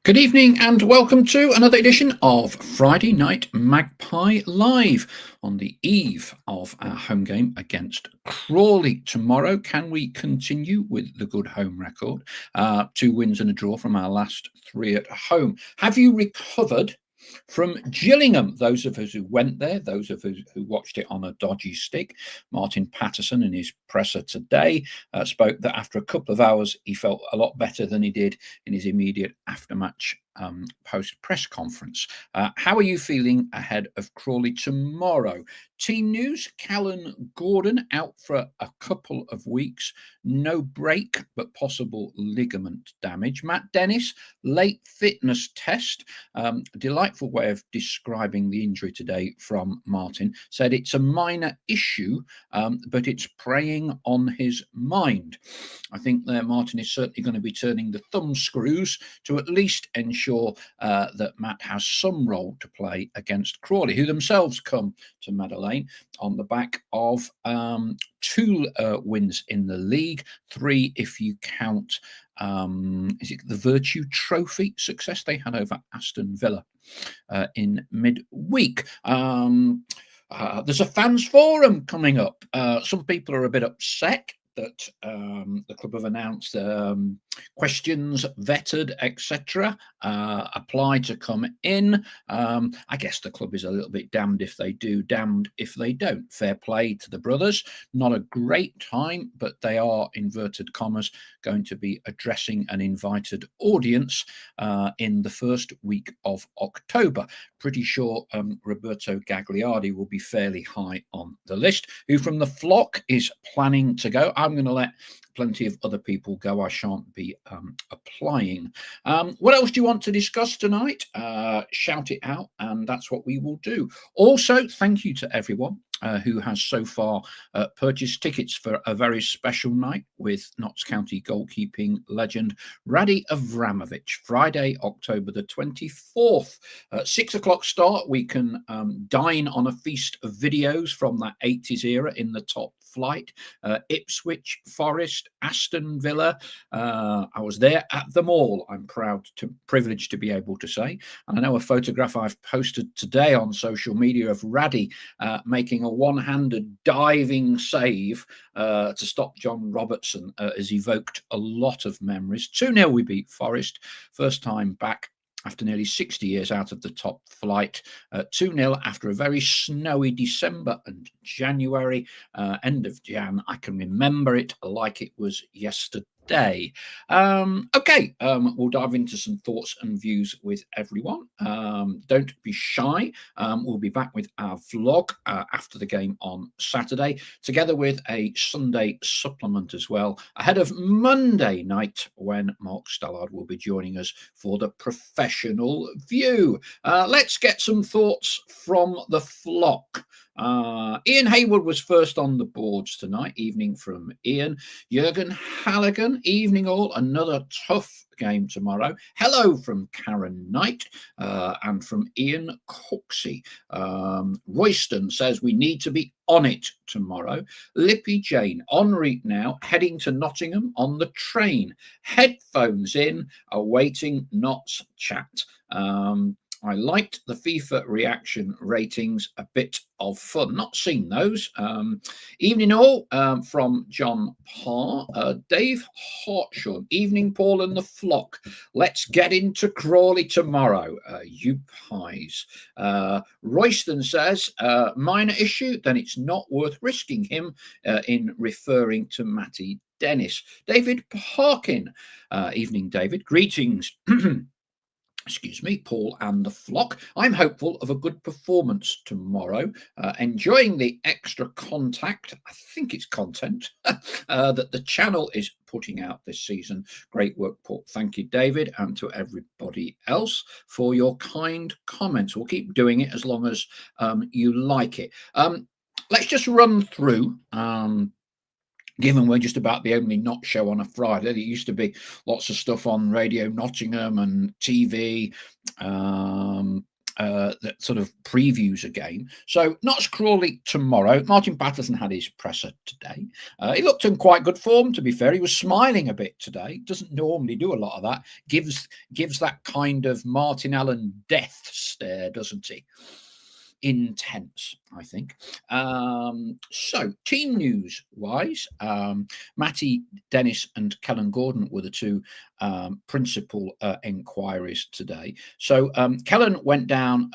Good evening and welcome to another edition of Friday Night Magpie Live on the eve of our home game against Crawley tomorrow. Can we continue with the good home record? 2 wins and a draw from our last 3 at home. Have you recovered from Gillingham? Those of us who went there, those of us who watched it on a dodgy stick. Martin Patterson in his presser today spoke that after a couple of hours he felt a lot better than he did in his immediate aftermatch post press conference. How are you feeling ahead of Crawley tomorrow? Team news: Callan Gordon out for a couple of weeks, no break but possible ligament damage. Matt Dennis, late fitness test. Delightful way of describing the injury today from Martin. Said it's a minor issue, but it's preying on his mind. I think there Martin is certainly going to be turning the thumb screws to at least ensure that Matt has some role to play against Crawley, who themselves come to Meadow Lane on the back of 2 wins in the league, 3 if you count is it the Virtue Trophy success they had over Aston Villa in midweek. There's a fans forum coming up. Some people are a bit upset that the club have announced questions vetted, etc., apply to come in. I guess the club is a little bit damned if they do, damned if they don't. Fair play to the brothers. Not a great time, but they are, inverted commas, going to be addressing an invited audience in the first week of October. Pretty sure Roberto Gagliardi will be fairly high on the list, who from the flock is planning to go. I'm going to let plenty of other people go. I shan't be applying. What else do you want to discuss tonight? Shout it out, and that's what we will do. Also, thank you to everyone who has so far purchased tickets for a very special night with Notts County goalkeeping legend Raddy Avramovic, Friday, October the 24th. 6 o'clock start. We can dine on a feast of videos from that 80s era in the top flight. Ipswich, Forest, Aston Villa. I was there at them all. I'm privileged to be able to say. And I know a photograph I've posted today on social media of Raddy making a one-handed diving save to stop John Robertson has evoked a lot of memories. 2-0 we beat Forest. First time back after nearly 60 years out of the top flight. 2-0 after a very snowy December and January, end of Jan. I can remember it like it was yesterday. Okay, we'll dive into some thoughts and views with everyone. Don't be shy. We'll be back with our vlog after the game on Saturday, together with a Sunday supplement as well, ahead of Monday night when Mark Stallard will be joining us for the professional view. Let's get some thoughts from the flock. Ian Hayward was first on the boards tonight. Evening from Ian. Jürgen Halligan, evening all. Another tough game tomorrow. Hello from Karen Knight and from Ian Cooksey. Royston says we need to be on it tomorrow. Lippy Jane, en route now, heading to Nottingham on the train. Headphones in, awaiting Knott's chat. I liked the FIFA reaction ratings, a bit of fun. Not seen those. Evening all from John Parr. Dave Hartshorn. Evening Paul and the flock. Let's get into Crawley tomorrow. You pies. Royston says, minor issue, then it's not worth risking him in referring to Matty Dennis. David Parkin. Evening, David. Greetings. Excuse me, Paul and the flock. I'm hopeful of a good performance tomorrow. Enjoying the extra contact, I think it's content, that the channel is putting out this season. Great work, Paul. Thank you, David, and to everybody else for your kind comments. We'll keep doing it as long as you like it. Let's just run through given we're just about the only Not show on a Friday. There used to be lots of stuff on Radio Nottingham and TV. that sort of previews a game. So Notts Crawley tomorrow. Martin Patterson had his presser today. He looked in quite good form, to be fair. He was smiling a bit today. Doesn't normally do a lot of that. Gives that kind of Martin Allen death stare, doesn't he? Intense, I think. So team news wise, Matty Dennis and Kellen Gordon were the two principal inquiries today. So Kellen went down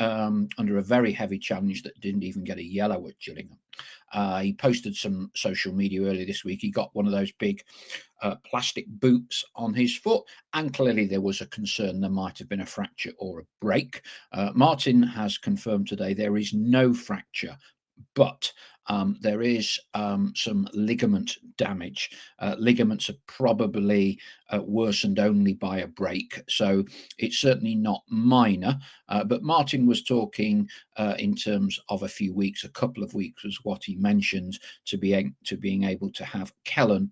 under a very heavy challenge that didn't even get a yellow at Gillingham. He posted some social media earlier this week. He got one of those big plastic boots on his foot, and clearly there was a concern there might have been a fracture or a break. Martin has confirmed today there is no fracture, but there is some ligament damage. Ligaments are probably worsened only by a break, so it's certainly not minor. But Martin was talking in terms of a few weeks, a couple of weeks was what he mentioned, to being able to have Kellen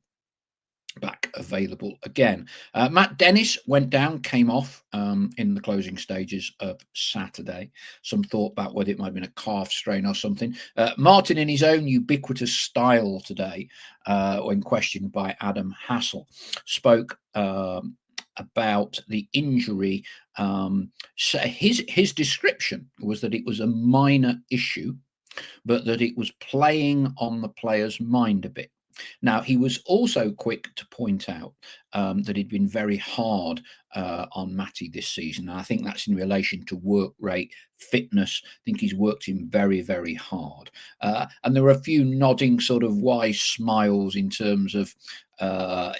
back available again. Matt Dennis went down, came off in the closing stages of Saturday. Some thought about whether it might have been a calf strain or something. Martin, in his own ubiquitous style today, when questioned by Adam Hassel, spoke about the injury. So his description was that it was a minor issue, but that it was playing on the player's mind a bit. Now, he was also quick to point out that he'd been very hard on Matty this season. And I think that's in relation to work rate, fitness. I think he's worked him very, very hard. And there were a few nodding sort of wise smiles in terms of,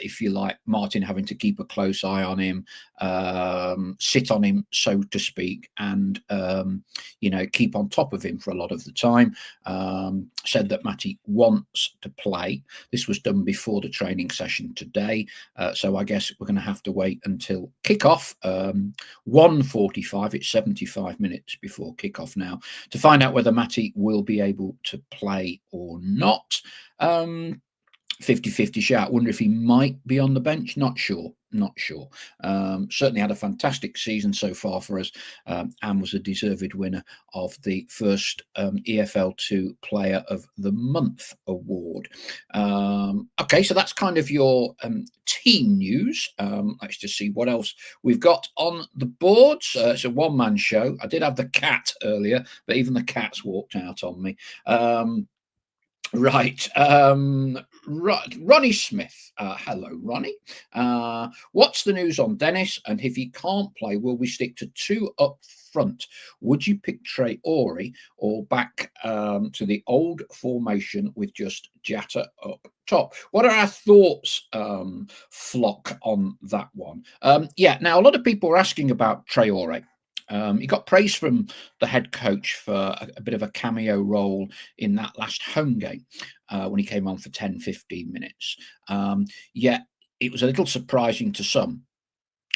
if you like, Martin having to keep a close eye on him, sit on him, so to speak, and, keep on top of him for a lot of the time. Said that Matty wants to play. This was done before the training session today. So I guess we're going to have to wait until kickoff, 1:45. It's 75 minutes before kickoff now, to find out whether Matty will be able to play or not. 50-50 shout. Wonder if he might be on the bench. Not sure. Certainly had a fantastic season so far for us, and was a deserved winner of the first EFL2 Player of the Month award. Okay, so that's kind of your team news. Let's just see what else we've got on the boards. It's a one-man show. I did have the cat earlier, but even the cat's walked out on me. Right. Ronnie Smith. Hello, Ronnie. What's the news on Dennis? And if he can't play, will we stick to two up front? Would you pick Traore or back to the old formation with just Jatta up top? What are our thoughts, Flock, on that one? Now a lot of people are asking about Traore. He got praise from the head coach for a bit of a cameo role in that last home game when he came on for 10-15 minutes. Yet it was a little surprising to some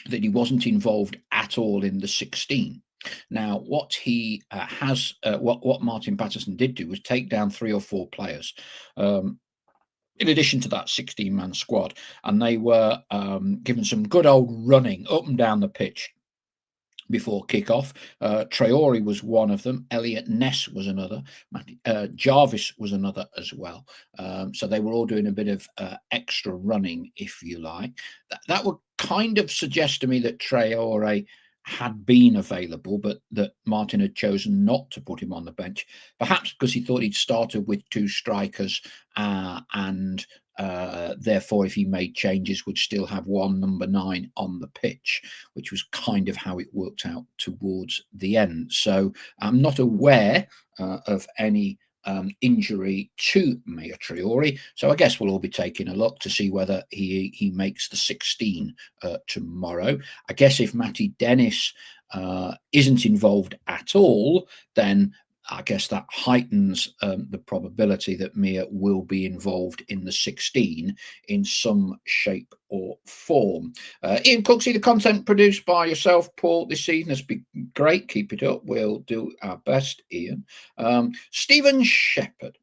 that he wasn't involved at all in the 16. Now, what he what Martin Patterson did do was take down 3 or 4 players. In addition to that 16-man squad, and they were given some good old running up and down the pitch before kickoff. Traore was one of them. Elliot Ness was another. Jarvis was another as well. So they were all doing a bit of extra running, if you like. That would kind of suggest to me that Traore had been available, but that Martin had chosen not to put him on the bench, perhaps because he thought he'd started with 2 strikers and therefore, if he made changes, would still have one number 9 on the pitch, which was kind of how it worked out towards the end. So I'm not aware of any injury to Maya Traore. So I guess we'll all be taking a look to see whether he makes the 16 tomorrow. I guess if Matty Dennis isn't involved at all, then I guess that heightens the probability that Mia will be involved in the 16 in some shape or form. Ian Cooksey, the content produced by yourself, Paul, this season has been great. Keep it up. We'll do our best, Ian. Stephen Shepherd.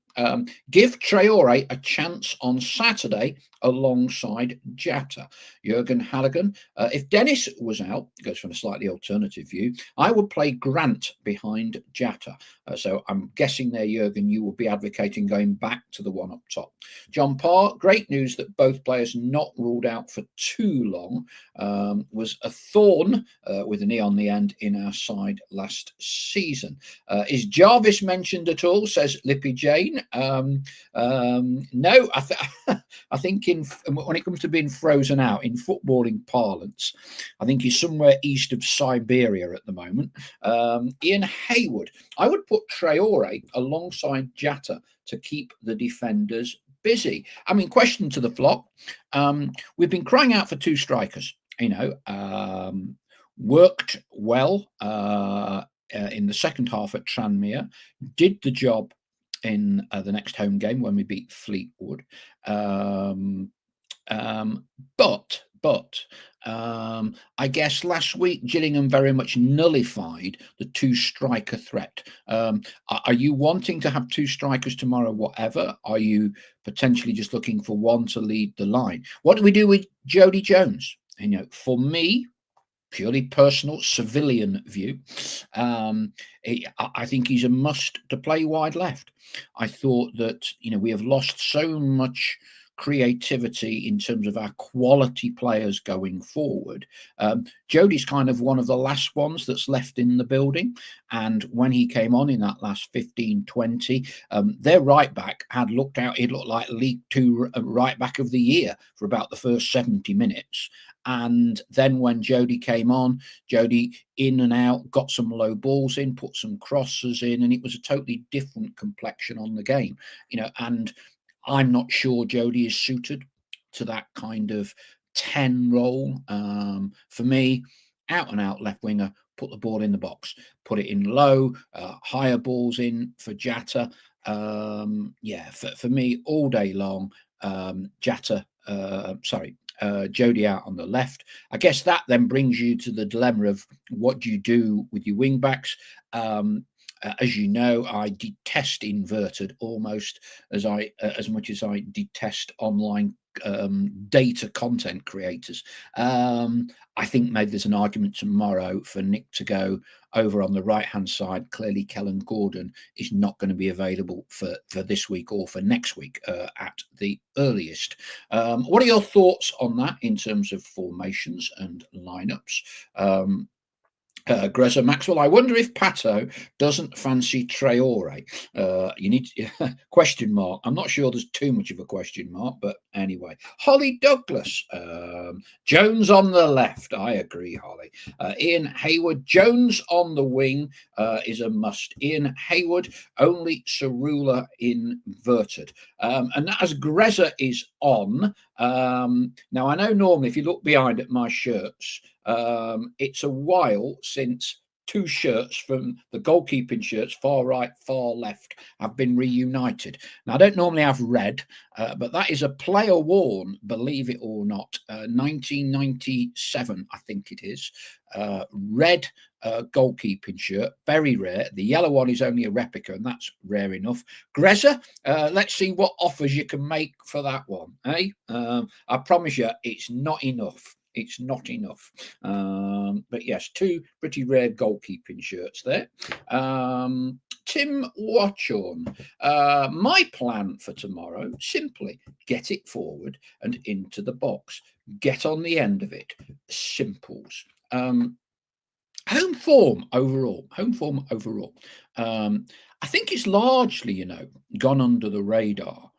Give Traore a chance on Saturday alongside Jatta. Jurgen Halligan. If Dennis was out, goes from a slightly alternative view, I would play Grant behind Jatta. So I'm guessing there, Jurgen, you will be advocating going back to the one up top. John Parr, great news that both players not ruled out for too long. Was a thorn with an E on the end in our side last season. Is Jarvis mentioned at all, says Lippy Jane? No, I think when it comes to being frozen out in footballing parlance, I think he's somewhere east of Siberia at the moment. Ian Hayward, I would put Traore alongside Jatta to keep the defenders busy. I mean, question to the flock. We've been crying out for two strikers, worked well in the second half at Tranmere, did the job in the next home game when we beat Fleetwood. But I guess last week Gillingham very much nullified the two striker threat. Are you wanting to have two strikers tomorrow, whatever? Are you potentially just looking for one to lead the line? What do we do with Jody Jones? For me, purely personal civilian view, I think he's a must to play wide left. I thought that we have lost so much creativity in terms of our quality players going forward. Jody's kind of one of the last ones that's left in the building, and when he came on in that last 15-20, their right back had looked like League Two right back of the year for about the first 70 minutes. And then when Jody came on, Jody in and out, got some low balls in, put some crosses in, and it was a totally different complexion on the game. And I'm not sure Jody is suited to that kind of 10 role. For me, out and out left winger, put the ball in the box, put it in low, higher balls in for Jatta. For me, all day long, Jody out on the left. I guess that then brings you to the dilemma of what do you do with your wing backs? As you know, I detest inverted almost as much as I detest online data content creators. I think maybe there's an argument tomorrow for Nick to go over on the right hand side. Clearly, Kellen Gordon is not going to be available for this week or for next week at the earliest. What are your thoughts on that in terms of formations and lineups? Greza Maxwell, I wonder if Pato doesn't fancy Traore. You need question mark. I'm not sure there's too much of a question mark, but anyway. Holly Douglas, Jones on the left. I agree, Holly. Ian Hayward, Jones on the wing is a must. Ian Hayward, only Cerula inverted. And as Greza is on, now I know normally if you look behind at my shirts, it's a while since two shirts from the goalkeeping shirts, far right, far left, have been reunited. Now, I don't normally have red, but that is a player worn, believe it or not, 1997, I think it is. Red goalkeeping shirt, very rare. The yellow one is only a replica, and that's rare enough. Greza, let's see what offers you can make for that one. I promise you, it's not enough. It's not enough. But yes, two pretty rare goalkeeping shirts there. Tim Watchorn, my plan for tomorrow, simply get it forward and into the box. Get on the end of it. Simples. Home form overall. I think it's largely, gone under the radar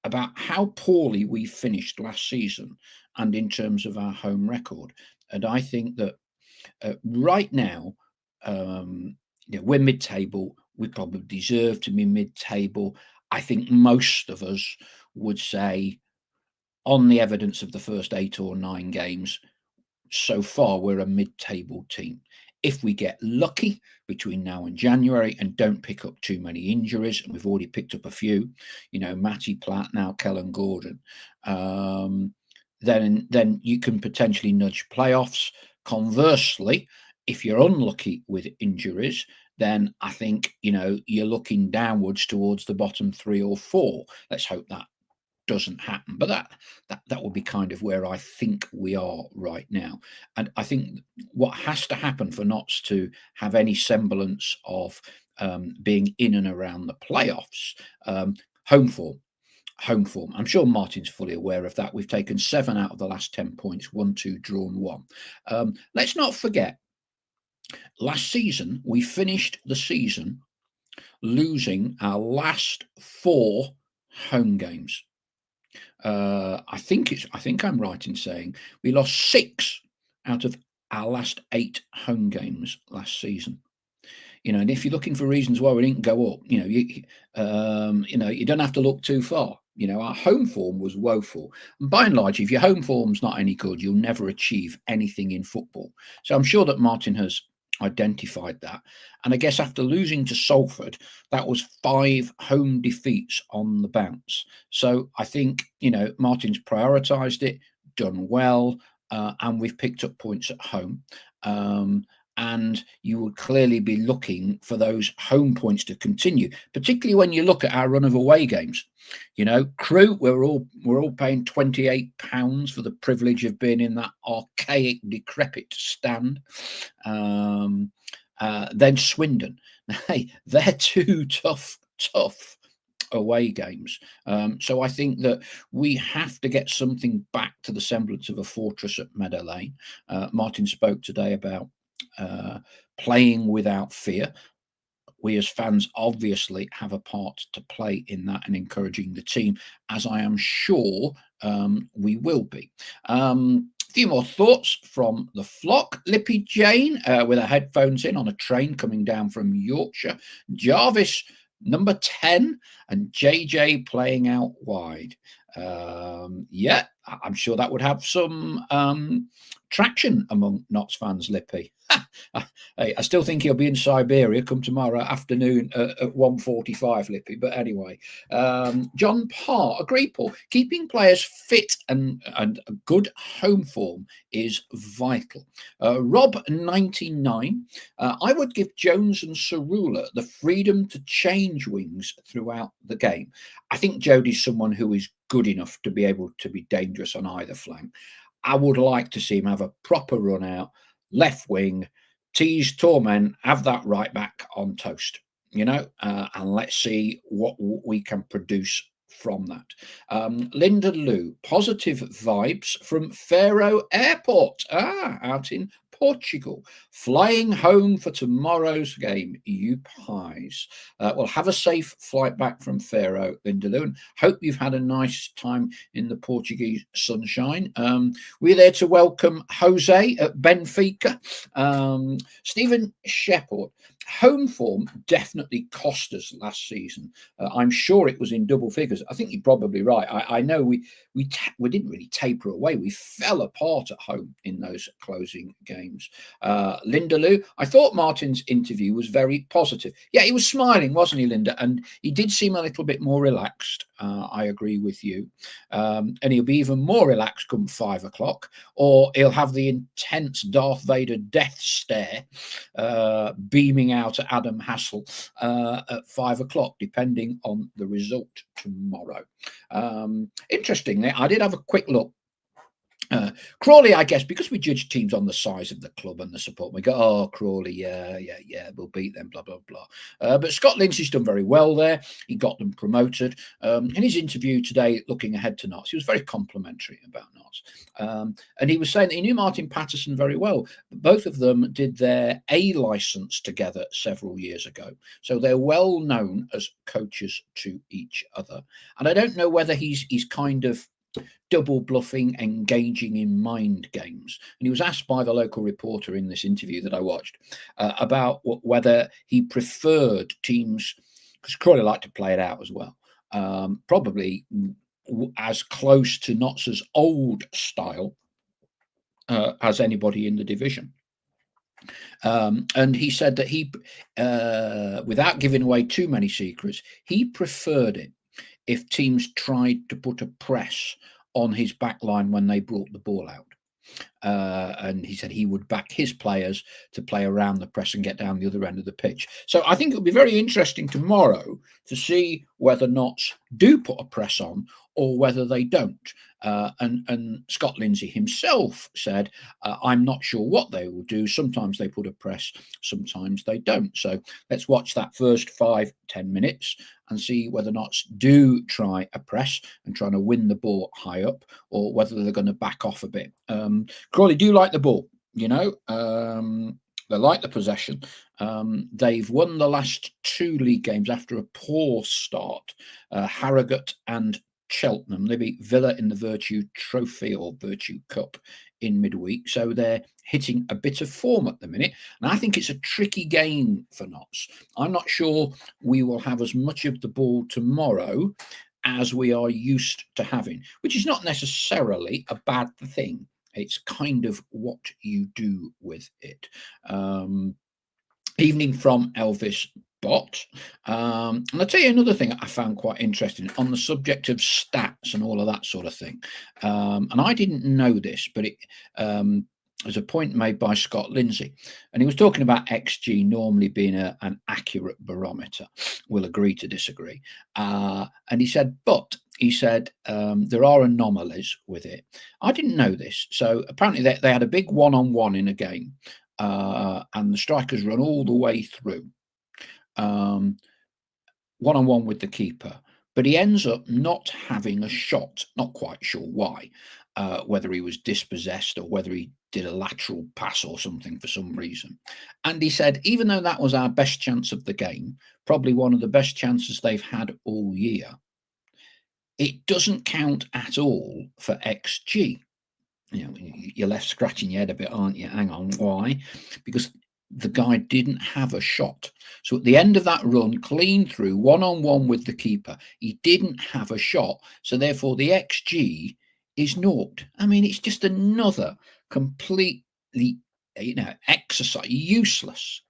about how poorly we finished last season and in terms of our home record. And I think that right now, we're mid-table. We probably deserve to be mid-table. I think most of us would say, on the evidence of the first 8 or 9 games, so far we're a mid-table team. If we get lucky between now and January and don't pick up too many injuries, and we've already picked up a few, Matty Platt, now Kellen Gordon, then you can potentially nudge playoffs. Conversely, if you're unlucky with injuries, then I think, you're looking downwards towards the bottom 3 or 4. Let's hope that doesn't happen. But that would be kind of where I think we are right now. And I think what has to happen for Notts to have any semblance of being in and around the playoffs, home form. Home form. I'm sure Martin's fully aware of that. We've taken 7 out of the last 10 points, 1, 2, drawn 1. Let's not forget, last season we finished the season losing our last 4 home games. I think I'm right in saying we lost 6 out of our last 8 home games last season. And if you're looking for reasons why we didn't go up, you don't have to look too far. Our home form was woeful. And by and large, if your home form's not any good, you'll never achieve anything in football. So I'm sure that Martin has identified that. And I guess after losing to Salford, that was 5 home defeats on the bounce. So I think, Martin's prioritised it, done well, and we've picked up points at home. And you would clearly be looking for those home points to continue, particularly when you look at our run of away games. Crewe, we're all paying £28 for the privilege of being in that archaic, decrepit stand. Then Swindon. Hey, they're 2 tough away games. So I think that we have to get something back to the semblance of a fortress at Meadow Lane. Martin spoke today about playing without fear. We as fans obviously have a part to play in that and encouraging the team, as I am sure we will be. A few more thoughts from the flock. Lippy Jane with her headphones in on a train coming down from Yorkshire. Jarvis, number 10, and JJ playing out wide. Yeah, I'm sure that would have some traction among Notts fans, Lippy. I still think he'll be in Siberia come tomorrow afternoon at 1:45, Lippy. But anyway, John Parr, agree, Paul. Keeping players fit and a good home form is vital. Rob 99, I would give Jones and Cerula the freedom to change wings throughout the game. I think Jodie's someone who is good enough to be able to be dangerous on either flank. I would like to see him have a proper run out, left wing, tease, torment, have that right back on toast, and let's see what we can produce from that. Linda Lou, positive vibes from Faro Airport, out in Portugal, flying home for tomorrow's game, you pies. Well, have a safe flight back from Faro, Linda Lou, and hope you've had a nice time in the Portuguese sunshine. We're there to welcome Jose at Benfica. Stephen Shepard, home form definitely cost us last season. I'm sure it was in double figures. I think you're probably right. I know we didn't really taper away. We fell apart at home in those closing games. Linda Lou, I thought Martin's interview was very positive. Yeah, he was smiling, wasn't he, Linda? And he did seem a little bit more relaxed. I agree with you. And he'll be even more relaxed come 5 o'clock, or he'll have the intense Darth Vader death stare beaming out at Adam Hassel at 5 o'clock, depending on the result tomorrow. Interestingly, I did have a quick look. Crawley, I guess, because we judge teams on the size of the club and the support, we go, oh, Crawley, yeah, we'll beat them, blah, blah, blah. But Scott Lindsay's done very well there. He got them promoted. In his interview today, looking ahead to Notts, he was very complimentary about Notts. And he was saying that he knew Martin Patterson very well. Both of them did their A licence together several years ago. So they're well known as coaches to each other. And I don't know whether he's kind of double bluffing, engaging in mind games. And he was asked by the local reporter in this interview that I watched about whether he preferred teams, because Crawley liked to play it out as well, probably as close to Notts' old style as anybody in the division. And he said that he, without giving away too many secrets, he preferred it if teams tried to put a press on his back line when they brought the ball out. And he said he would back his players to play around the press and get down the other end of the pitch. So I think it'll be very interesting tomorrow to see whether Notts do put a press on or whether they don't. And Scott Lindsay himself said, I'm not sure what they will do. Sometimes they put a press, sometimes they don't. So let's watch that first 5-10 minutes and see whether Notts do try a press and trying to win the ball high up, or whether they're going to back off a bit. Crawley do like the ball, you know. They like the possession. They've won the last 2 league games after a poor start. Harrogate and Cheltenham. They beat Villa in the Virtue Trophy or Virtue Cup in midweek. So they're hitting a bit of form at the minute. And I think it's a tricky game for Notts. I'm not sure we will have as much of the ball tomorrow as we are used to having, which is not necessarily a bad thing. It's kind of what you do with it. Evening from Elvis Bot. And I'll tell you another thing I found quite interesting on the subject of stats and all of that sort of thing. And I didn't know this, but it was a point made by Scott Lindsay. And he was talking about XG normally being an accurate barometer. We'll agree to disagree. And he said, there are anomalies with it. I didn't know this. So apparently they had a big one-on-one in a game. And the strikers run all the way through, one-on-one with the keeper, but he ends up not having a shot. Not quite sure why, whether he was dispossessed or whether he did a lateral pass or something for some reason. And he said, even though that was our best chance of the game, probably one of the best chances they've had all year, it doesn't count at all for XG. You know, you're left scratching your head a bit, aren't you? Hang on, why? Because the guy didn't have a shot. So at the end of that run, clean through, one-on-one with the keeper, he didn't have a shot. So therefore the XG is naught. I mean, it's just another completely, exercise, useless.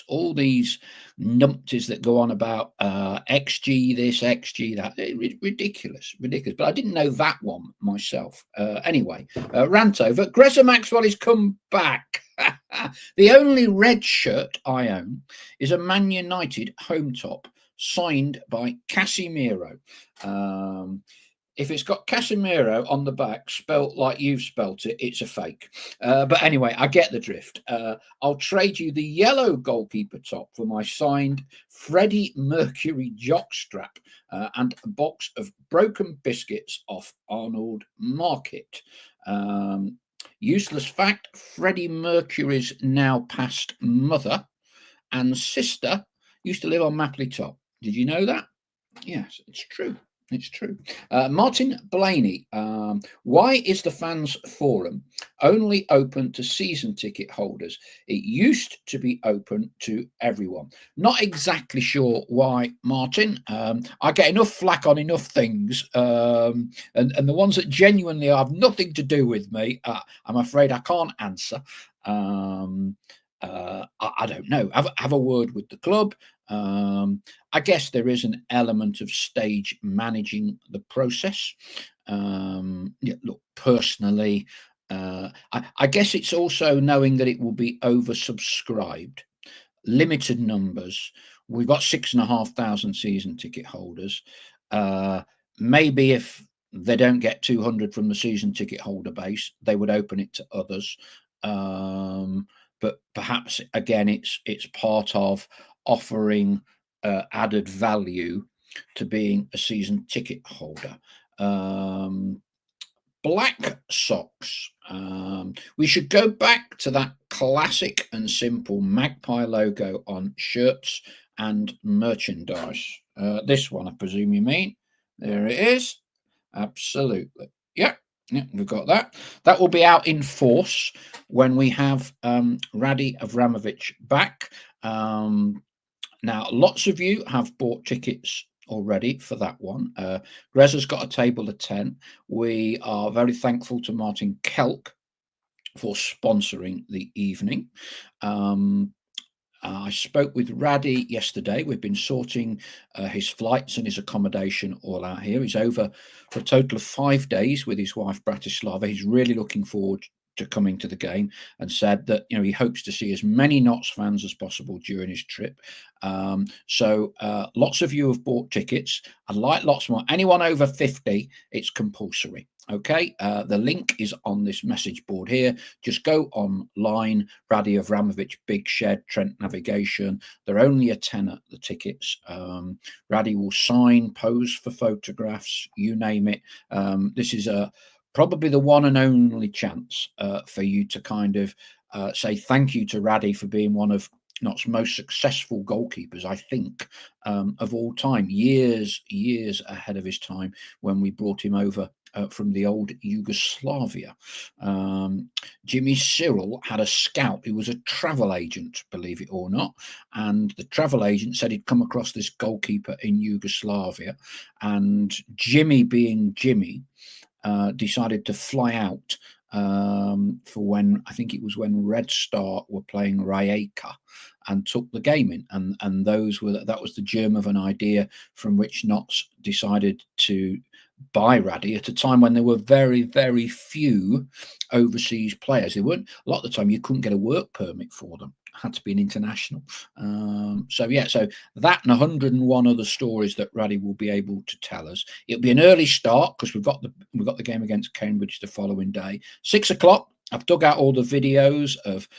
All these numpties that go on about XG this, XG that, ridiculous. But I didn't know that one myself. Anyway, rant over. Gressa Maxwell has come back. The only red shirt I own is a Man United home top signed by Casemiro. If it's got Casemiro on the back, spelt like you've spelt it, it's a fake. But anyway, I get the drift. I'll trade you the yellow goalkeeper top for my signed Freddie Mercury jockstrap and a box of broken biscuits off Arnold Market. Useless fact, Freddie Mercury's now passed mother and sister used to live on Mapley Top. Did you know that? Yes, it's true. It's true. Martin Blaney, why is the fans forum only open to season ticket holders? It used to be open to everyone. Not exactly sure why, Martin. I get enough flack on enough things, and the ones that genuinely have nothing to do with me, I'm afraid I can't answer. I don't know. Have a word with the club. I guess there is an element of stage managing the process. Look, personally, I guess it's also knowing that it will be oversubscribed, limited numbers. We've got 6,500 season ticket holders. Maybe if they don't get 200 from the season ticket holder base, they would open it to others. But perhaps again, it's part of offering added value to being a season ticket holder. Black socks. We should go back to that classic and simple Magpie logo on shirts and merchandise. This one, I presume you mean. There it is. Absolutely. Yep. Yeah, we've got that. That will be out in force when we have Raddy Avramovic back. Now, lots of you have bought tickets already for that one. Grezza's got a table of 10. We are very thankful to Martin Kelk for sponsoring the evening. I spoke with Raddy yesterday. We've been sorting his flights and his accommodation all out here. He's over for a total of 5 days with his wife Bratislava. He's really looking forward to coming to the game, and said that he hopes to see as many Notts fans as possible during his trip. So lots of you have bought tickets. I'd like lots more. Anyone over 50, it's compulsory. Okay, the link is on this message board here. Just go online, Raddy Avramovic, Big Shed, Trent Navigation. They're only a tenner, the tickets. Raddy will sign, pose for photographs, you name it. This is probably the one and only chance for you to kind of say thank you to Raddy for being one of Notts' most successful goalkeepers, I think, of all time. Years ahead of his time when we brought him over from the old Yugoslavia. Jimmy Cyril had a scout who was a travel agent, believe it or not, and the travel agent said he'd come across this goalkeeper in Yugoslavia, and Jimmy, being Jimmy, decided to fly out for when, I think it was when Red Star were playing Rijeka, and took the game in, and that was the germ of an idea from which Notts decided to buy Raddy at a time when there were very, very few overseas players. They weren't, a lot of the time you couldn't get a work permit for them. Had to be an international. So that and 101 other stories that Raddy will be able to tell us. It'll be an early start because we've got the game against Cambridge the following day, 6 o'clock. I've dug out all the videos of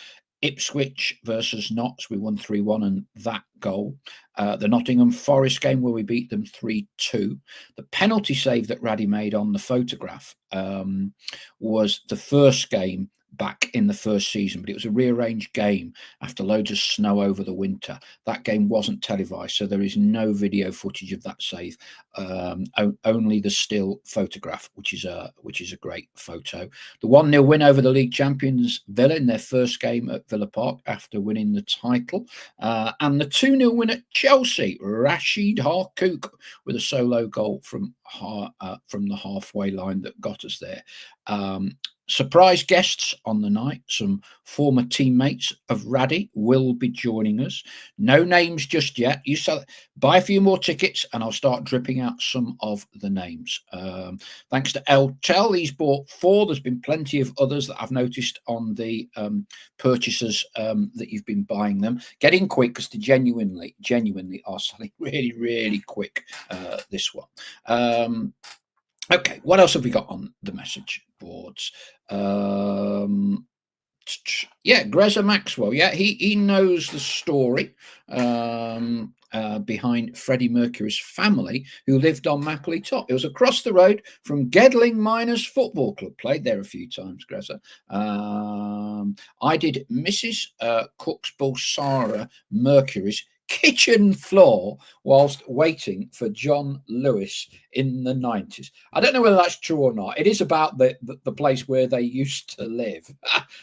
Ipswich versus Notts. We won 3-1, and that goal. The Nottingham Forest game where we beat them 3-2. The penalty save that Raddy made on the photograph was the first game back in the first season, but it was a rearranged game after loads of snow over the winter. That game wasn't televised, so there is no video footage of that save, only the still photograph, which is a great photo. The 1-0 win over the league champions Villa in their first game at Villa Park after winning the title, and the 2-0 win at Chelsea, Rashid Harkouk with a solo goal from the halfway line that got us there. Surprise guests on the night, some former teammates of Raddy will be joining us. No names just yet. Buy a few more tickets and I'll start dripping out some of the names. Thanks to Eltel, he's bought 4. There's been plenty of others that I've noticed on the purchases that you've been buying them. Get in quick because they genuinely are selling really, really quick, this one. Okay, what else have we got on the message boards? Greza Maxwell. Yeah, he knows the story behind Freddie Mercury's family, who lived on Mapley Top. It was across the road from Gedling Miners Football Club. Played there a few times, Greza. I did Mrs. Cook's Bulsara Mercury's kitchen floor whilst waiting for John Lewis in the 90s. I don't know whether that's true or not. It is about the place where they used to live.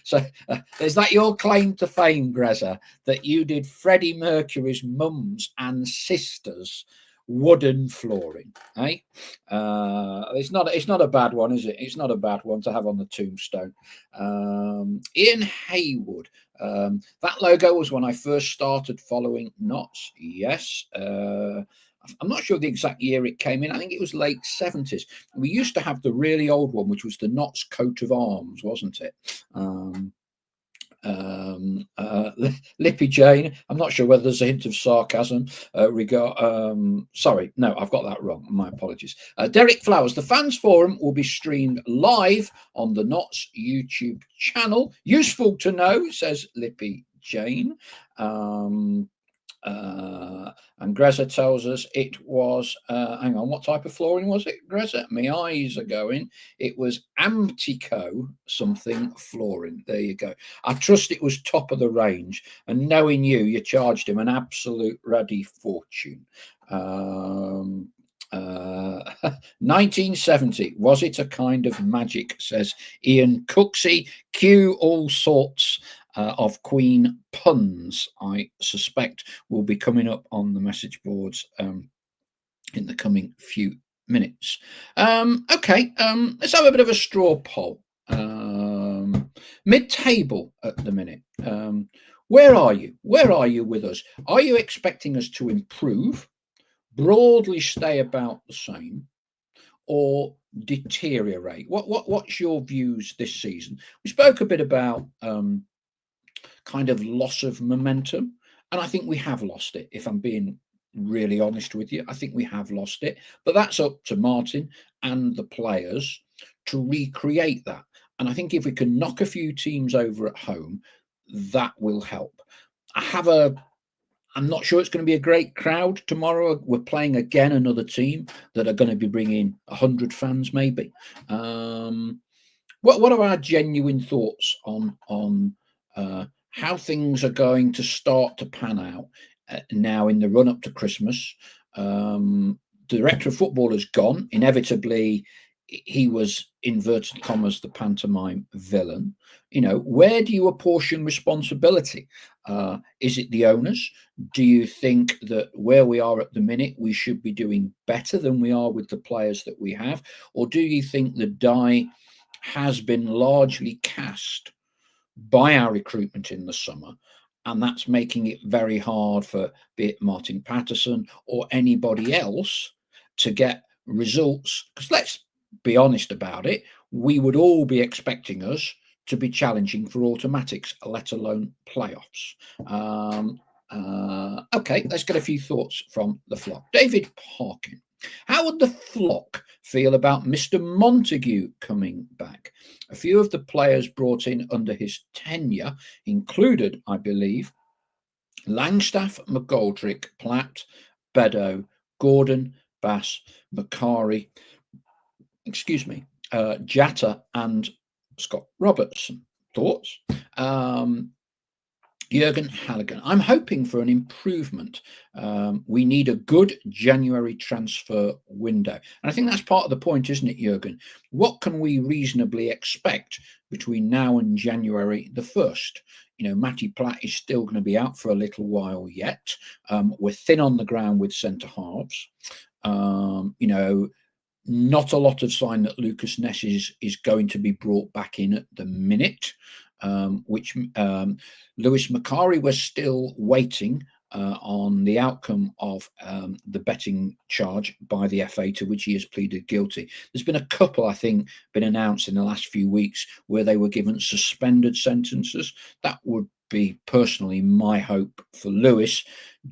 So is that your claim to fame, Greza, that you did Freddie Mercury's mum's and sister's wooden flooring? It's not a bad one, is it? It's not a bad one to have on the tombstone. Ian Haywood. That logo was when I first started following Notts. Yes. I'm not sure the exact year it came in. I think it was late 70s. We used to have the really old one, which was the Notts coat of arms, wasn't it? Lippy Jane, I'm not sure whether there's a hint of sarcasm sorry, no, I've got that wrong, my apologies. Derek Flowers, the fans forum will be streamed live on the Notts YouTube channel. Useful to know, says Lippy Jane. And Greza tells us it was, hang on, what type of flooring was it, Greza? My eyes are going. It was Amtico something flooring. There you go. I trust it was top of the range. And knowing you charged him an absolute ruddy fortune. 1970, was it a kind of magic, says Ian Cooksey. Cue all sorts of Queen puns, I suspect, will be coming up on the message boards in the coming few minutes. Okay, let's have a bit of a straw poll. Mid-table at the minute. Where are you? Where are you with us? Are you expecting us to improve, broadly stay about the same, or deteriorate? What's your views this season? We spoke a bit about kind of loss of momentum, and I think we have lost it. If I'm being really honest with you, I think we have lost it. But that's up to Martin and the players to recreate that. And I think if we can knock a few teams over at home, that will help. I'm not sure it's going to be a great crowd tomorrow. We're playing again another team that are going to be bringing 100 fans, maybe. What are our genuine thoughts on how things are going to start to pan out now in the run up to Christmas? The director of football has gone. Inevitably, he was, inverted commas, the pantomime villain. Where do you apportion responsibility? Is it the owners? Do you think that where we are at the minute, we should be doing better than we are with the players that we have? Or do you think the die has been largely cast by our recruitment in the summer, and that's making it very hard for, be it Martin Patterson or anybody else, to get results? Because let's be honest about it, we would all be expecting us to be challenging for automatics, let alone playoffs. Okay, let's get a few thoughts from the flock. David Parkin. How would the flock feel about Mr. Montague coming back? A few of the players brought in under his tenure included, I believe, Langstaff, McGoldrick, Platt, Beddoe, Gordon, Bass, Macari, Jatta, and Scott Robertson. Thoughts? Jurgen Halligan. I'm hoping for an improvement. We need a good January transfer window. And I think that's part of the point, isn't it, Jurgen? What can we reasonably expect between now and January the 1st? Matty Platt is still going to be out for a little while yet. We're thin on the ground with centre halves. Not a lot of sign that Lucas Ness is going to be brought back in at the minute. Which Lewis Macari was still waiting on the outcome of the betting charge by the FA, to which he has pleaded guilty. There's been a couple, I think, been announced in the last few weeks where they were given suspended sentences. That would be personally my hope for Lewis,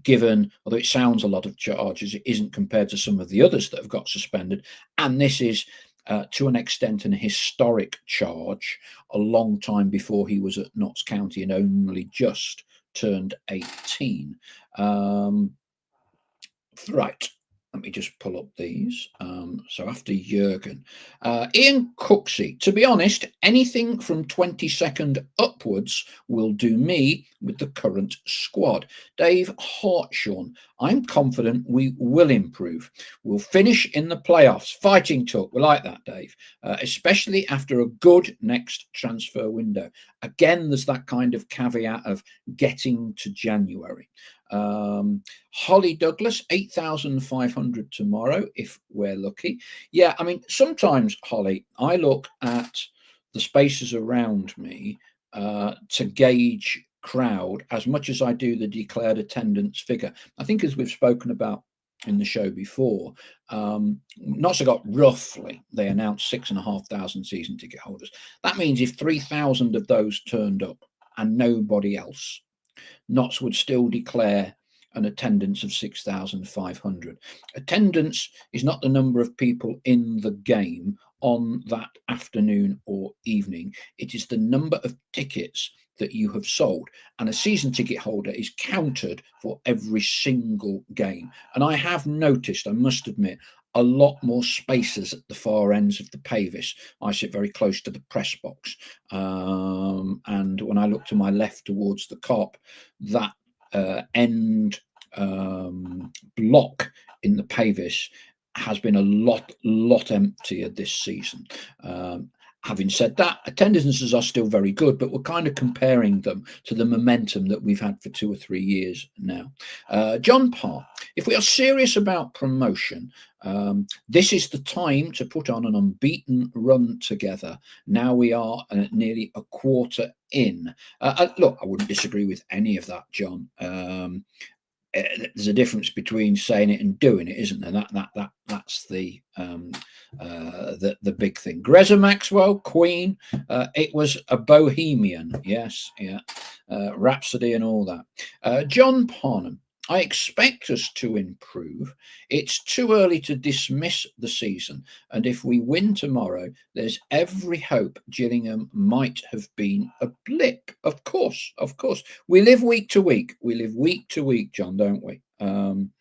given, although it sounds a lot of charges, it isn't compared to some of the others that have got suspended. And this is to an extent an historic charge, a long time before he was at Notts County and only just turned 18. Right, let me just pull up these. So after Jurgen, Ian Cooksey. To be honest, anything from 22nd upwards will do me with the current squad. Dave Hartshorn. I'm confident we will improve. We'll finish in the playoffs. Fighting talk. We like that, Dave. Especially after a good next transfer window. Again, there's that kind of caveat of getting to January. Holly Douglas, 8,500 tomorrow, if we're lucky. Yeah, I mean, sometimes, Holly, I look at the spaces around me to gauge crowd as much as I do the declared attendance figure. I think, as we've spoken about in the show before, Notts got roughly, they announced 6,500 season ticket holders. That means if 3,000 of those turned up and nobody else, Notts would still declare an attendance of 6,500. Attendance is not the number of people in the game on that afternoon or evening. It is the number of tickets that you have sold, and a season ticket holder is counted for every single game. And I have noticed, I must admit, a lot more spaces at the far ends of the Pavis. I sit very close to the press box, and when I look to my left towards the Kop, that end block in the Pavis has been a lot emptier this season. Having said that, attendances are still very good, but we're kind of comparing them to the momentum that we've had for 2 or 3 years now. John Parr, if we are serious about promotion, this is the time to put on an unbeaten run together. Now we are nearly a quarter in. Look, I wouldn't disagree with any of that, John. There's a difference between saying it and doing it, isn't there? That's the big thing. Greza Maxwell, Queen. It was a bohemian, yes, yeah, Rhapsody and all that. John Parnham. I expect us to improve. It's too early to dismiss the season, and if we win tomorrow, there's every hope Gillingham might have been a blip. Of course, of course. We live week to week. We live week to week, John, don't we? John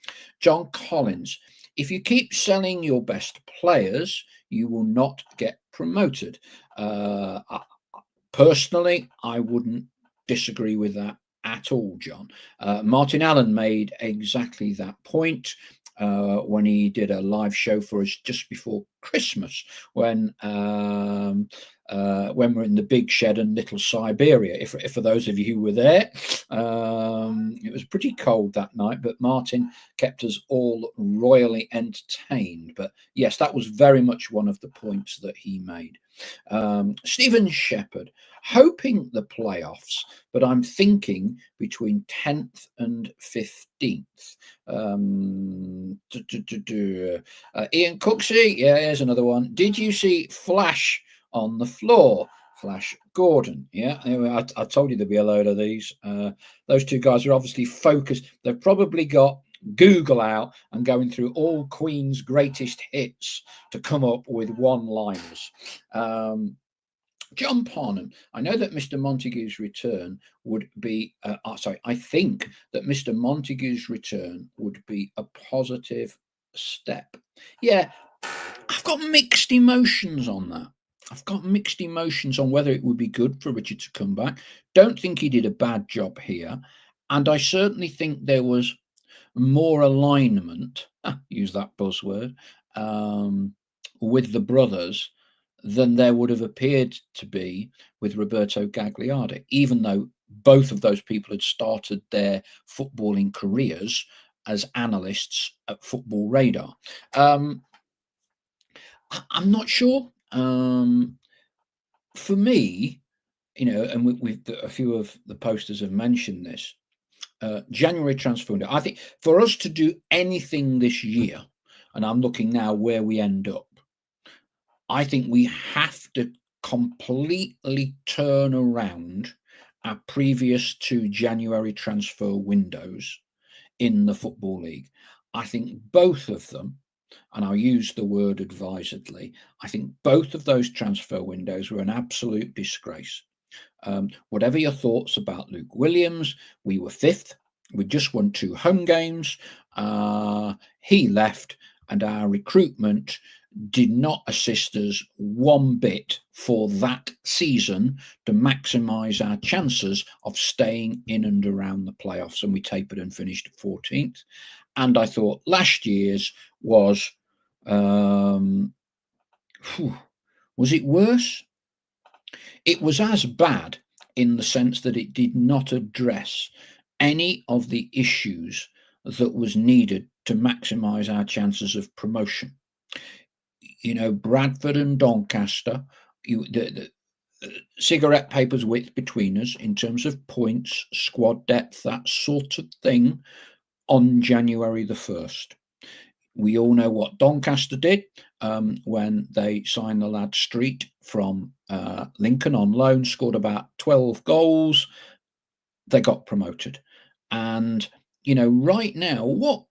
Collins. If you keep selling your best players, you will not get promoted. Personally, I wouldn't disagree with that at all, John. Martin Allen made exactly that point when he did a live show for us just before Christmas, when we're in the big shed and Little Siberia. If for those of you who were there, it was pretty cold that night, but Martin kept us all royally entertained. But yes, that was very much one of the points that he made. Stephen Shepherd, hoping the playoffs, but I'm thinking between 10th and 15th. Ian Cooksey, yeah, here's another one. Did you see Flash on the floor? Flash Gordon, yeah. Anyway, I told you there'd be a load of these. Those two guys are obviously focused. They've probably got Google out and going through all Queen's greatest hits to come up with one-liners. John Parnham, I know that Mr. Montague's return would be, I think that Mr. Montague's return would be a positive step. Yeah, I've got mixed emotions on that. I've got mixed emotions on whether it would be good for Richard to come back. Don't think he did a bad job here. And I certainly think there was more alignment, use that buzzword, with the brothers than there would have appeared to be with Roberto Gagliardi, even though both of those people had started their footballing careers as analysts at Football Radar. I'm not sure. For me, and we've a few of the posters have mentioned this, January transfer window. I think for us to do anything this year, and I'm looking now where we end up, I think we have to completely turn around our previous 2 January transfer windows in the Football League. I think both of them, and I'll use the word advisedly, I think both of those transfer windows were an absolute disgrace. Whatever your thoughts about Luke Williams, we were 5th. We just won 2 home games. He left, and our recruitment did not assist us one bit for that season to maximise our chances of staying in and around the playoffs, and we tapered and finished 14th. And I thought last year's was it worse? It was as bad in the sense that it did not address any of the issues that was needed to maximise our chances of promotion. Bradford and Doncaster, the cigarette papers width between us in terms of points, squad depth, that sort of thing on January the 1st. We all know what Doncaster did when they signed the lad Street from Lincoln on loan, scored about 12 goals. They got promoted. And right now, what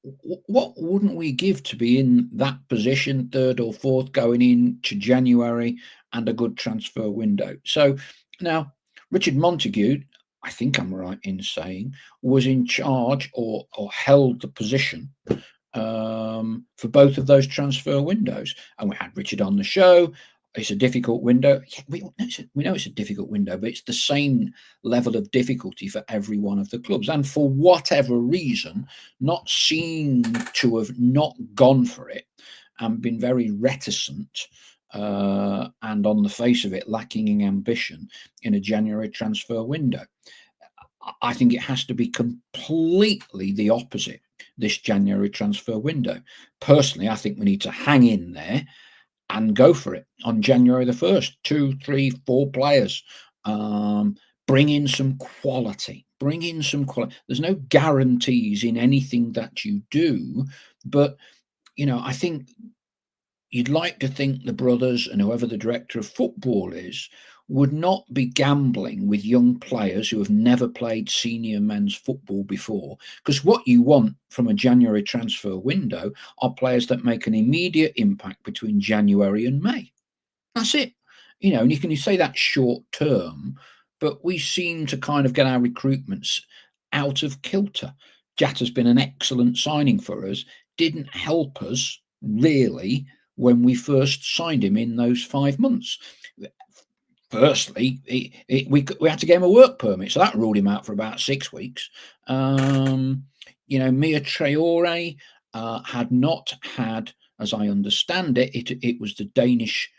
wouldn't we give to be in that position, 3rd or 4th, going into January and a good transfer window? So now Richard Montague, I think I'm right in saying, was in charge or held the position for both of those transfer windows. And we had Richard on the show. It's a difficult window. We know it's a difficult window, but it's the same level of difficulty for every one of the clubs. And for whatever reason, not seem to have not gone for it and been very reticent and on the face of it, lacking in ambition in a January transfer window. I think it has to be completely the opposite this January transfer window. Personally, I think we need to hang in there and go for it on January the 1st. 2, 3, 4 players. Bring in some quality. Bring in some quality. There's no guarantees in anything that you do, but I think you'd like to think the brothers and whoever the director of football is would not be gambling with young players who have never played senior men's football before. Because what you want from a January transfer window are players that make an immediate impact between January and May. That's it. And you can say that's short term, but we seem to kind of get our recruitments out of kilter. Jatta's been an excellent signing for us, didn't help us really when we first signed him in those 5 months. Firstly, we had to get him a work permit, so that ruled him out for about 6 weeks. Mia Traore had not had, as I understand it, it was the Danish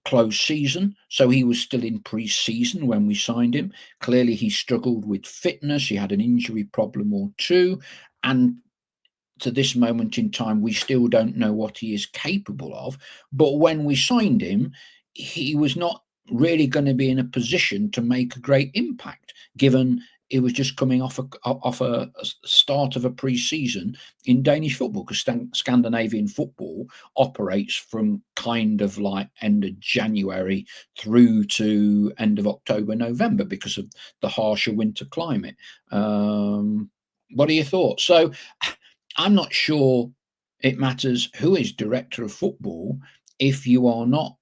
closed season, so he was still in pre-season when we signed him. Clearly, he struggled with fitness. He had an injury problem or two, and to this moment in time, we still don't know what he is capable of. But when we signed him, he was not really going to be in a position to make a great impact, given it was just coming off a start of a pre-season in Danish football, because Scandinavian football operates from kind of like end of January through to end of October, November, because of the harsher winter climate. What are your thoughts? So I'm not sure it matters who is director of football if you are not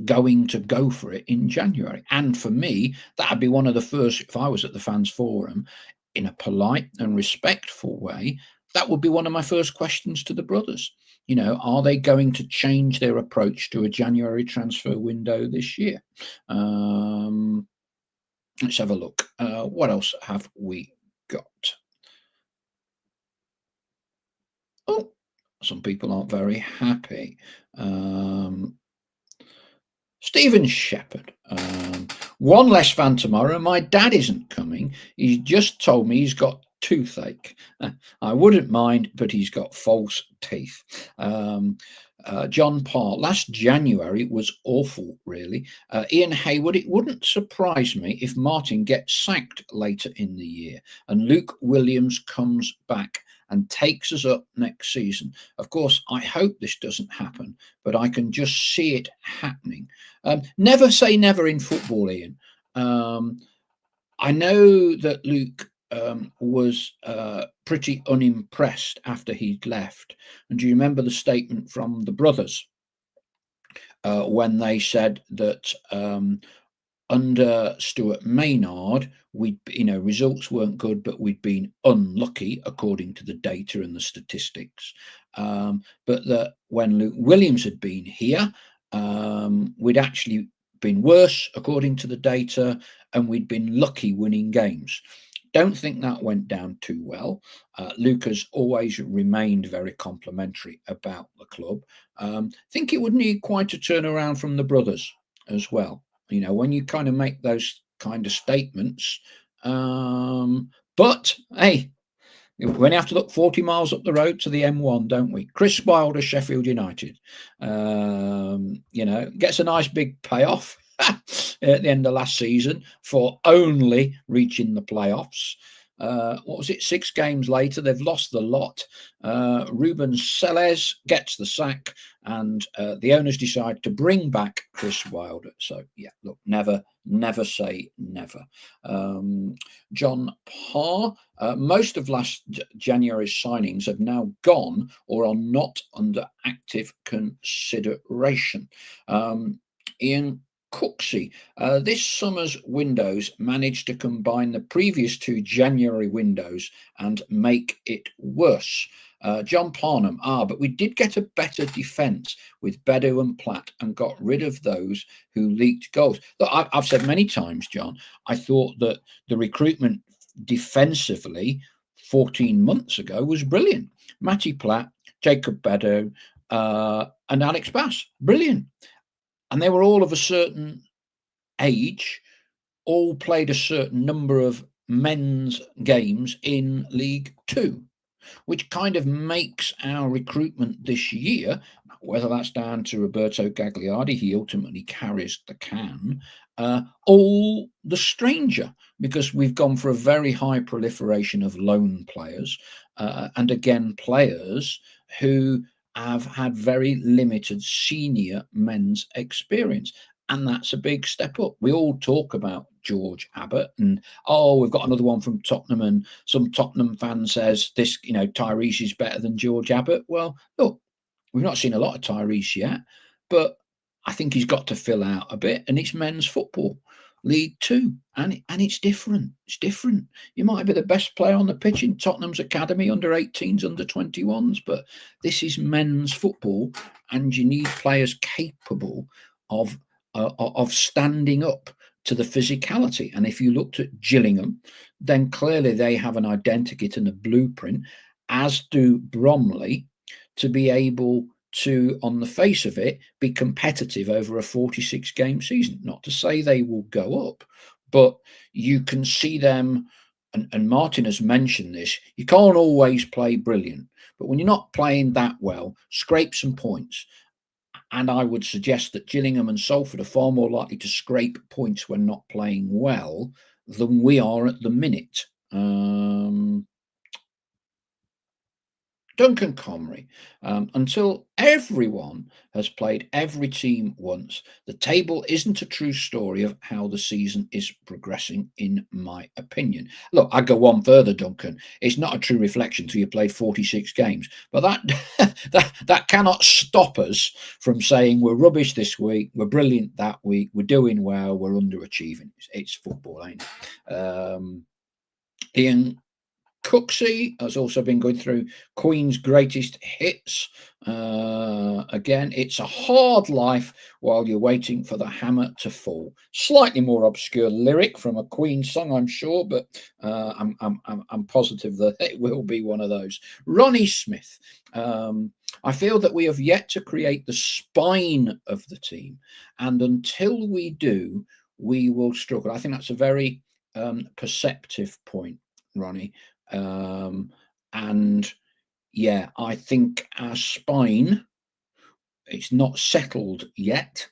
going to go for it in January. And for me, that'd be one of the first, if I was at the fans forum, in a polite and respectful way, that would be one of my first questions to the brothers. Are they going to change their approach to a January transfer window this year? Let's have a look. What else have we got? Oh, some people aren't very happy. Stephen Shepherd. One less fan tomorrow. My dad isn't coming. He's just told me he's got toothache. I wouldn't mind, but he's got false teeth. John Parr. Last January was awful, really. Ian Hayward. It wouldn't surprise me if Martin gets sacked later in the year and Luke Williams comes back and takes us up next season. Of course, I hope this doesn't happen, but I can just see it happening. Never say never in football, Ian. I know that Luke was pretty unimpressed after he'd left. And do you remember the statement from the brothers when they said that under Stuart Maynard, results weren't good, but we'd been unlucky according to the data and the statistics. But that when Luke Williams had been here, we'd actually been worse according to the data, and we'd been lucky winning games. Don't think that went down too well. Luke has always remained very complimentary about the club. Think it would need quite a turnaround from the brothers as well. When you kind of make those kind of statements. But hey, we only have to look 40 miles up the road to the M1, don't we? Chris Wilder, Sheffield United, gets a nice big payoff at the end of last season for only reaching the playoffs. What was it? 6 games later, they've lost the lot. Ruben Selles gets the sack, and the owners decide to bring back Chris Wilder. So, yeah, look, never say never. John Parr, most of last January's signings have now gone or are not under active consideration. Ian Cooksey, this summer's windows managed to combine the previous 2 January windows and make it worse. John Parnham, but we did get a better defence with Bedu and Platt and got rid of those who leaked goals. Look, I've said many times, John, I thought that the recruitment defensively 14 months ago was brilliant. Matty Platt, Jacob Bedu, and Alex Bass, brilliant. and they were all of a certain age, all played a certain number of men's games in League Two, which kind of makes our recruitment this year, whether that's down to Roberto Gagliardi, he ultimately carries the can, all the stranger, because we've gone for a very high proliferation of loan players, and again, players who have had very limited senior men's experience. And that's a big step up. We all talk about George Abbott and, oh, we've got another one from Tottenham, and some Tottenham fan says this, Tyrese is better than George Abbott. Well, look, we've not seen a lot of Tyrese yet, but I think he's got to fill out a bit, and it's men's football, League Two, and it's different. It's different. You might be the best player on the pitch in Tottenham's academy, under 18s, under 21s, but this is men's football, and you need players capable of standing up to the physicality. And if you looked at Gillingham, then clearly they have an identity and a blueprint, as do Bromley, to be able to, on the face of it, be competitive over a 46 game season. Not to say they will go up, but you can see them. And Martin has mentioned this, you can't always play brilliant, but when you're not playing that well, scrape some points. And I would suggest that Gillingham and Salford are far more likely to scrape points when not playing well than we are at the minute. Duncan Comrie, until everyone has played every team once, the table isn't a true story of how the season is progressing, in my opinion. Look, I go one further, Duncan. It's not a true reflection till you played 46 games, but that cannot stop us from saying we're rubbish this week, we're brilliant that week, we're doing well, we're underachieving. It's football, ain't it? Ian Cooksey has also been going through Queen's greatest hits. Again, it's a hard life while you're waiting for the hammer to fall. Slightly more obscure lyric from a Queen song, I'm sure, but I'm positive that it will be one of those. Ronnie Smith. I feel that we have yet to create the spine of the team, and until we do, we will struggle. I think that's a very perceptive point, Ronnie. And yeah, I think our spine, it's not settled yet,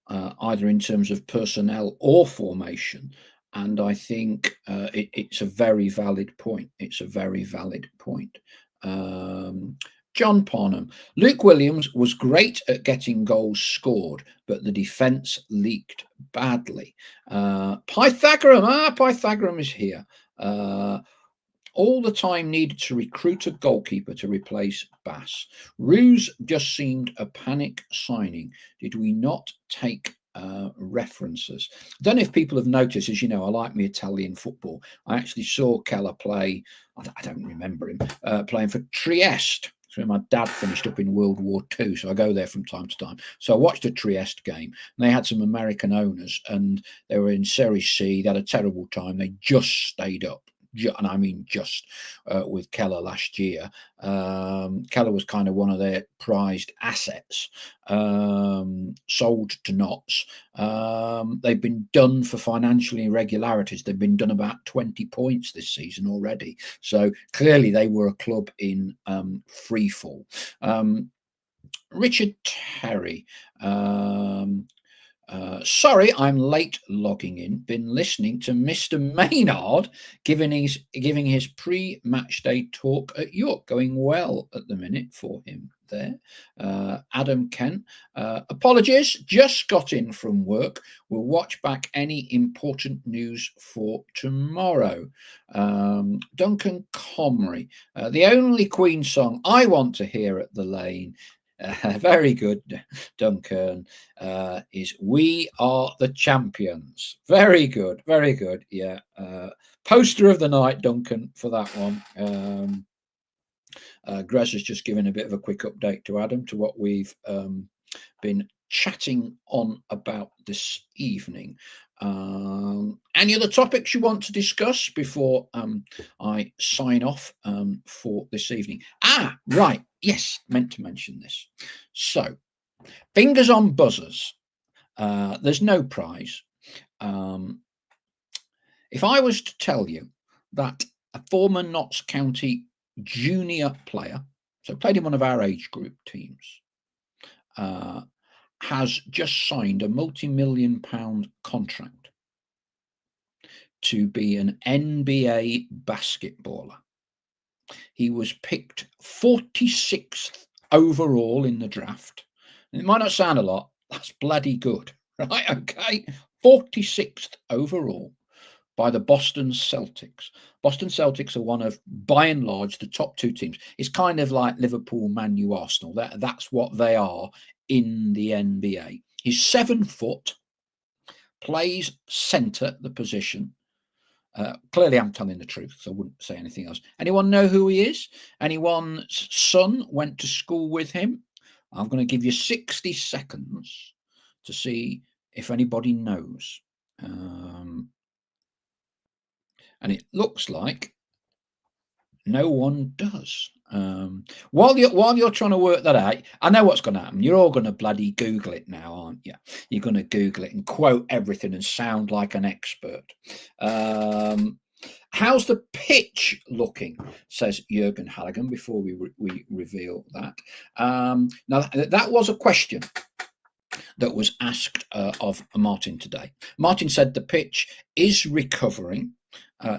either in terms of personnel or formation. And I think it's a very valid point. It's a very valid point. John Parnham. Luke Williams was great at getting goals scored, but the defence leaked badly. Pythagoras is here. All the time needed to recruit a goalkeeper to replace Bass. Ruse just seemed a panic signing. Did we not take references? I don't know if people have noticed, as you know, I like my Italian football. I actually saw Keller play, I don't remember him, playing for Trieste. So my dad finished up in World War II, so I go there from time to time. So I watched a Trieste game, and they had some American owners, and they were in Serie C. They had a terrible time. They just stayed up. And I mean just with Keller last year. Keller was kind of one of their prized assets, sold to Notts. They've been done for financial irregularities. They've been done about 20 points this season already. So clearly they were a club in free fall. Richard Terry. Sorry, I'm late logging in. Been listening to Mr. Maynard giving his pre-match day talk at York. Going well at the minute for him there. Adam Kent. Apologies, just got in from work. We'll watch back any important news for tomorrow. Duncan Comrie. The only Queen song I want to hear at the Lane, very good, Duncan, is We Are the Champions. Very good, very good. Yeah. Poster of the night, Duncan, for that one. Grez has just given a bit of a quick update to Adam to what we've been chatting on about this evening. Any other topics you want to discuss before I sign off for this evening? Right. Yes, meant to mention this. So, fingers on buzzers. There's no prize. If I was to tell you that a former Notts County junior player, so played in one of our age group teams, has just signed a multi-million-pound contract to be an NBA basketballer. He was picked 46th overall in the draft. And it might not sound a lot, that's bloody good, right? Okay, 46th overall by the Boston Celtics. Boston Celtics are one of, by and large, the top two teams. It's kind of like Liverpool, Man U, Arsenal. That's what they are in the NBA. He's 7 foot, plays centre, the position. Clearly, I'm telling the truth, so I wouldn't say anything else. Anyone know who he is? Anyone's son went to school with him? I'm going to give you 60 seconds to see if anybody knows. And it looks like no one does. While you're trying to work that out, I know what's going to happen. You're all going to bloody Google it now, aren't you? You're going to Google it and quote everything and sound like an expert. How's the pitch looking? Says Jurgen Halligan before we reveal that. Now that was a question that was asked of Martin today. Martin said the pitch is recovering,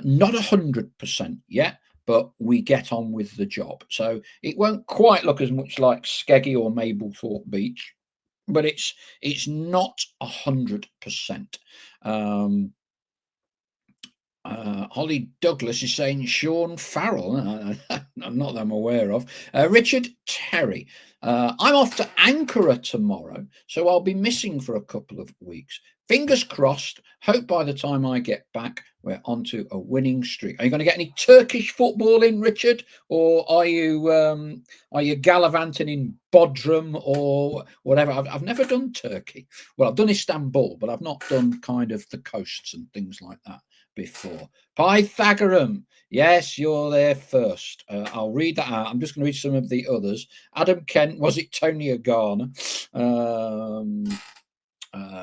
not 100% yet, but we get on with the job. So it won't quite look as much like Skeggy or Mablethorpe Beach, but it's not 100%. Holly Douglas is saying Sean Farrell, not that I'm aware of. Richard Terry, I'm off to Ankara tomorrow, so I'll be missing for a couple of weeks. Fingers crossed. Hope by the time I get back, we're onto a winning streak. Are you going to get any Turkish football in, Richard, or are you gallivanting in Bodrum or whatever? I've never done Turkey. Well, I've done Istanbul, but I've not done kind of the coasts and things like that before. Pythagorean, yes, you're there first. I'll read that out. I'm just going to read some of the others. Adam Kent, was it Tony Garner?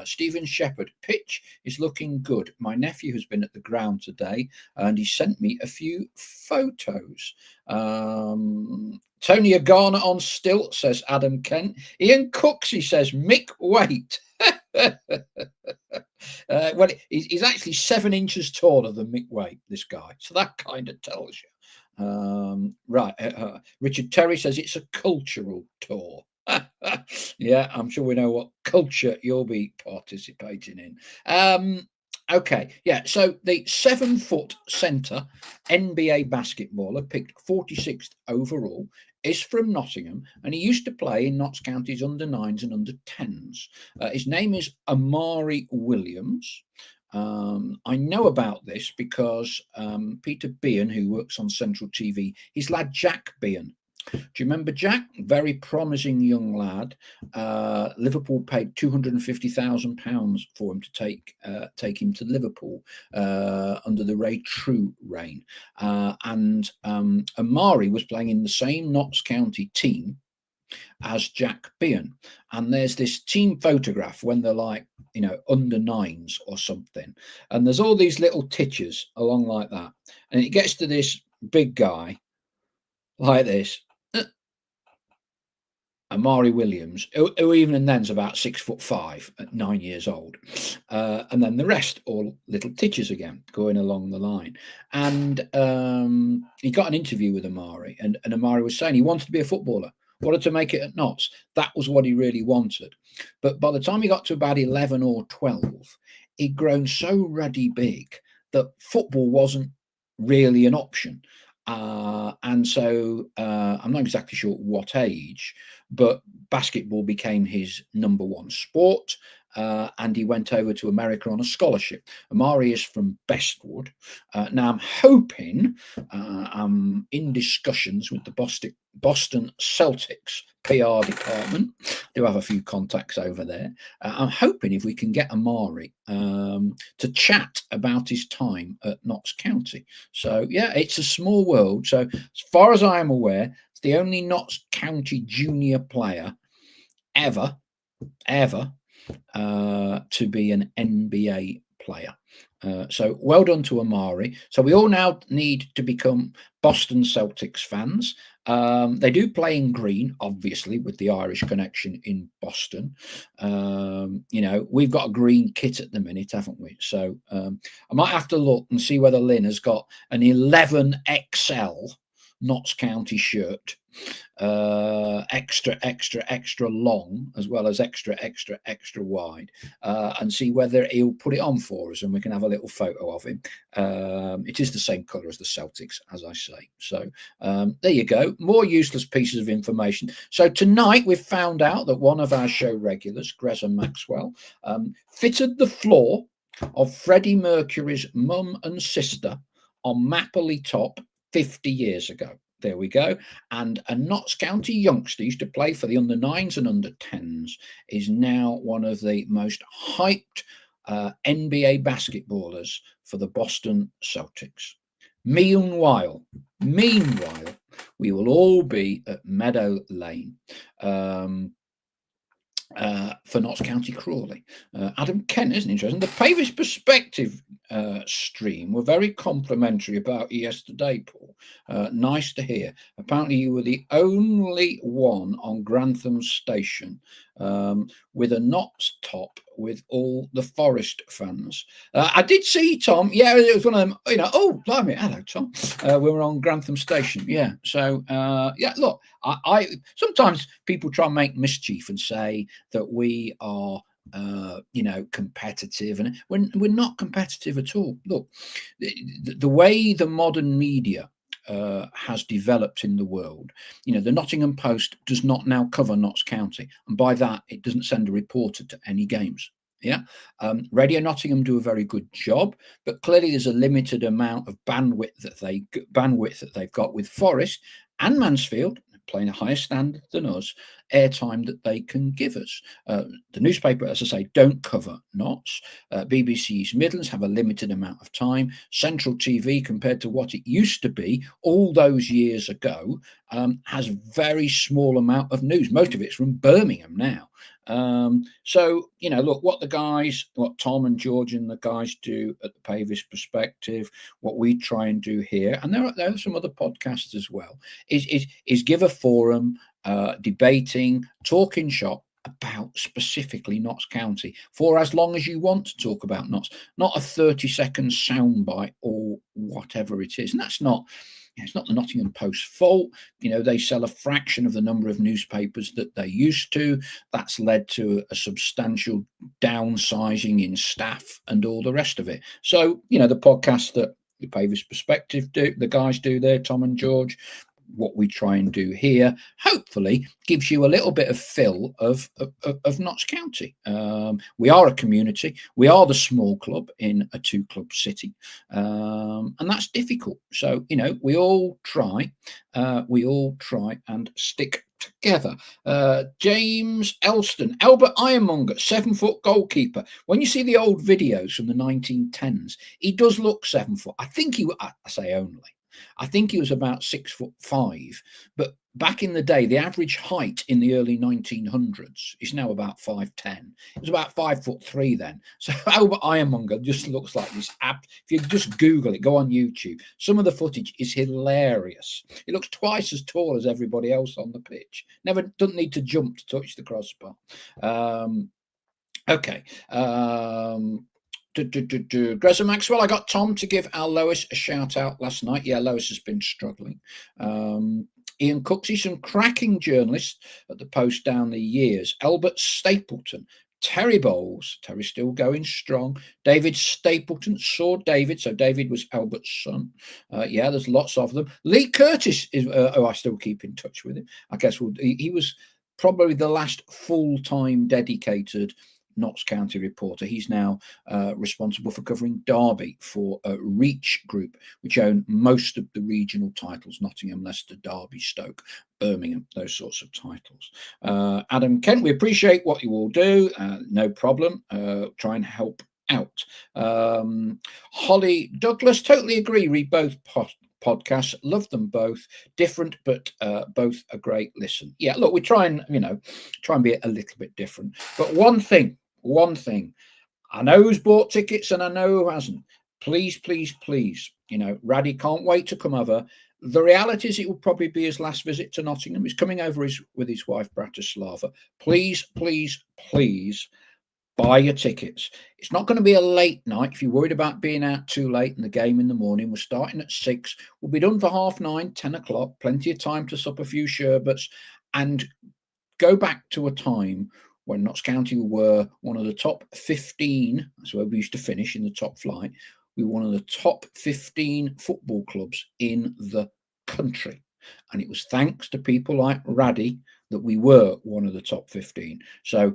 Stephen Shepherd, pitch is looking good. My nephew has been at the ground today and he sent me a few photos. Tony Garner on stilt, says Adam Kent. Ian Cooksey says Mick Waite. Well, he's actually 7 inches taller than Mick Waite, this guy. So that kind of tells you. Right. Richard Terry says it's a cultural tour. Yeah, I'm sure we know what culture you'll be participating in. Okay, yeah, so the 7 foot centre NBA basketballer picked 46th overall is from Nottingham, and he used to play in Notts County's under 9s and under 10s. His name is Amari Williams. I know about this because Peter Behan, who works on Central TV, his lad Jack Behan. Do you remember Jack? Very promising young lad. Liverpool paid £250,000 for him to take him to Liverpool under the Ray True reign. And Amari was playing in the same Notts County team as Jack Behan. And there's this team photograph when they're like, under 9s or something. And there's all these little titches along like that. And it gets to this big guy like this. Amari Williams, who even and then's about 6'5" at 9 years old, and then the rest all little titches again going along the line. And he got an interview with Amari, and Amari was saying he wanted to be a footballer, wanted to make it at Notts. That was what he really wanted. But by the time he got to about 11 or 12, he'd grown so ruddy big that football wasn't really an option. And so I'm not exactly sure at what age, but basketball became his number one sport. And he went over to America on a scholarship. Amari is from Bestwood. Now I'm hoping, I'm in discussions with the Boston Celtics PR department. Do have a few contacts over there. I'm hoping if we can get Amari to chat about his time at Notts County. So yeah, it's a small world. So as far as I am aware, it's the only Notts County junior player ever to be an NBA player. So well done to Amari. So we all now need to become Boston Celtics fans. They do play in green, obviously, with the Irish connection in Boston. We've got a green kit at the minute, haven't we? So I might have to look and see whether Lynn has got an 11XL Notts County shirt, extra long, as well as extra wide, and see whether he'll put it on for us and we can have a little photo of him. It is the same colour as the Celtics, as I say. So there you go, more useless pieces of information. So tonight we've found out that one of our show regulars, Greza Maxwell, fitted the floor of Freddie Mercury's mum and sister on Mapley Top 50 years ago. There we go. And a Notts County youngster used to play for the under 9s and under 10s, is now one of the most hyped NBA basketballers for the Boston Celtics. Meanwhile, we will all be at Meadow Lane for Notts County Crawley. Adam Kent, isn't interesting. The Pavis Perspective stream were very complimentary about you yesterday, Paul. Nice to hear. Apparently you were the only one on Grantham Station with a Notts top with all the Forest fans. I did see Tom. Yeah, it was one of them. Oh, blimey, hello, Tom. We were on Grantham Station. Yeah. So, yeah. Look, I sometimes people try and make mischief and say that we are competitive, and we're not competitive at all. Look, the way the modern media has developed in the world, the Nottingham Post does not now cover Notts County, and by that it doesn't send a reporter to any games. Yeah, Radio Nottingham do a very good job, but clearly there's a limited amount of bandwidth that they've got with Forest and Mansfield playing a higher standard than us, airtime that they can give us. The newspaper, as I say, don't cover Notts. BBC East Midlands have a limited amount of time. Central TV, compared to what it used to be all those years ago, has a very small amount of news. Most of it's from Birmingham now. So, look, what Tom and George and the guys do at the Pavis Perspective, what we try and do here, and there are some other podcasts as well, is give a forum, debating, talking shop about specifically Notts County for as long as you want to talk about Notts, not a 30-second soundbite or whatever it is. And that's not, it's not the Nottingham Post's fault. They sell a fraction of the number of newspapers that they used to. That's led to a substantial downsizing in staff and all the rest of it. So, the podcast that the Pavis Perspective do, the guys do there, Tom and George, what we try and do here, hopefully gives you a little bit of fill of Notts County. We are a community. We are the small club in a 2-club city, and that's difficult. So we all try and stick together. James Elston, Albert Ironmonger, 7-foot goalkeeper. When you see the old videos from the 1910s, he does look 7 foot. I think I say only. I think he was about 6'5", but back in the day, the average height in the early 1900s is now about 5'10". It was about 5'3" then. So Albert Ironmonger just looks like this app. If you just Google it, go on YouTube. Some of the footage is hilarious. He looks twice as tall as everybody else on the pitch. Doesn't need to jump to touch the crossbar. Okay. Greza Maxwell, I got Tom to give our Lois a shout out last night. Yeah, Lois has been struggling. Ian Cooksey, some cracking journalists at the Post down the years. Albert Stapleton, Terry Bowles, Terry's still going strong. David Stapleton, saw David, so David was Albert's son. Yeah, there's lots of them. Lee Curtis is, I still keep in touch with him. I guess he was probably the last full-time dedicated Notts County reporter. He's now responsible for covering Derby for Reach Group, which own most of the regional titles: Nottingham, Leicester, Derby, Stoke, Birmingham, those sorts of titles. Adam Kent, we appreciate what you all do. No problem. Try and help out. Holly Douglas, totally agree. Read both podcasts, love them both, different but both a great listen. Yeah, look, we try and be a little bit different, but one thing one thing. I know who's bought tickets and I know who hasn't. Please, please, please. Raddy can't wait to come over. The reality is it will probably be his last visit to Nottingham. He's coming over with his wife, Bratislava. Please, please, please buy your tickets. It's not going to be a late night. If you're worried about being out too late in the game in the morning, we're starting at 6. We'll be done for 9:30, 10 o'clock. Plenty of time to sup a few sherbets and go back to a time when Notts County were one of the top 15. That's where we used to finish in the top flight. We were one of the top 15 football clubs in the country. And it was thanks to people like Raddy that we were one of the top 15. So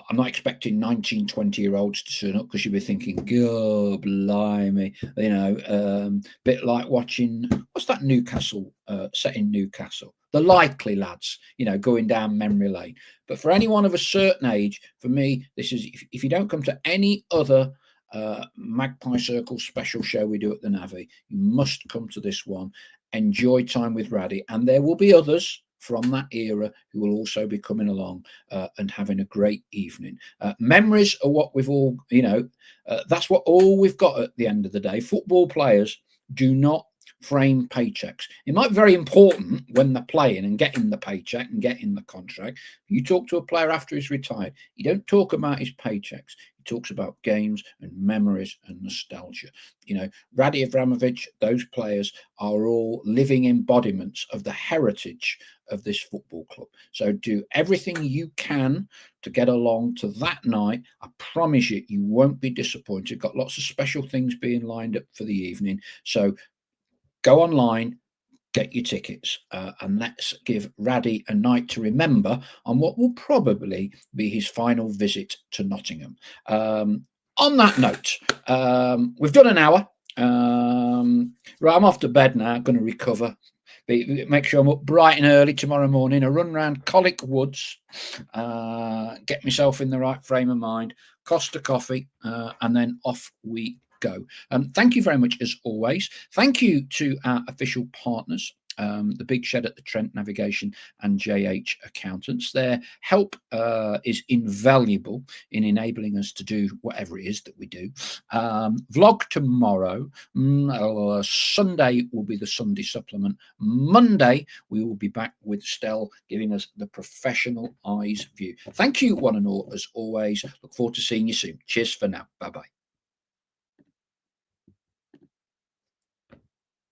I'm not expecting 19, 20-year-olds to turn up, because you'll be thinking, God, blimey, bit like watching, what's that Newcastle, set in Newcastle? The Likely Lads, going down memory lane. But for anyone of a certain age, for me, this is, if you don't come to any other Magpie Circle special show we do at the Navy, you must come to this one. Enjoy time with Raddy, and there will be others from that era who will also be coming along and having a great evening. Memories are what we've all, that's what all we've got at the end of the day. Football players do not frame paychecks. It might be very important when they're playing and getting the paycheck and getting the contract. You talk to a player after he's retired, you don't talk about his paychecks. He talks about games and memories and nostalgia. Raddy Avramovic, those players are all living embodiments of the heritage of this football club. So do everything you can to get along to that night. I promise you, you won't be disappointed. Got lots of special things being lined up for the evening. So go online, get your tickets, and let's give Raddy a night to remember on what will probably be his final visit to Nottingham. On that note, we've done an hour. Right, I'm off to bed now. I'm going to recover. Make sure I'm up bright and early tomorrow morning. A run round Colic Woods, get myself in the right frame of mind, Costa coffee, and then off we go. Thank you very much as always. Thank you to our official partners, the Big Shed at the Trent Navigation and JH Accountants. Their help is invaluable in enabling us to do whatever it is that we do. Vlog tomorrow. Sunday will be the Sunday supplement. Monday we will be back with Stell giving us the professional eyes view. Thank you one and all as always. Look forward to seeing you soon. Cheers for now. Bye bye.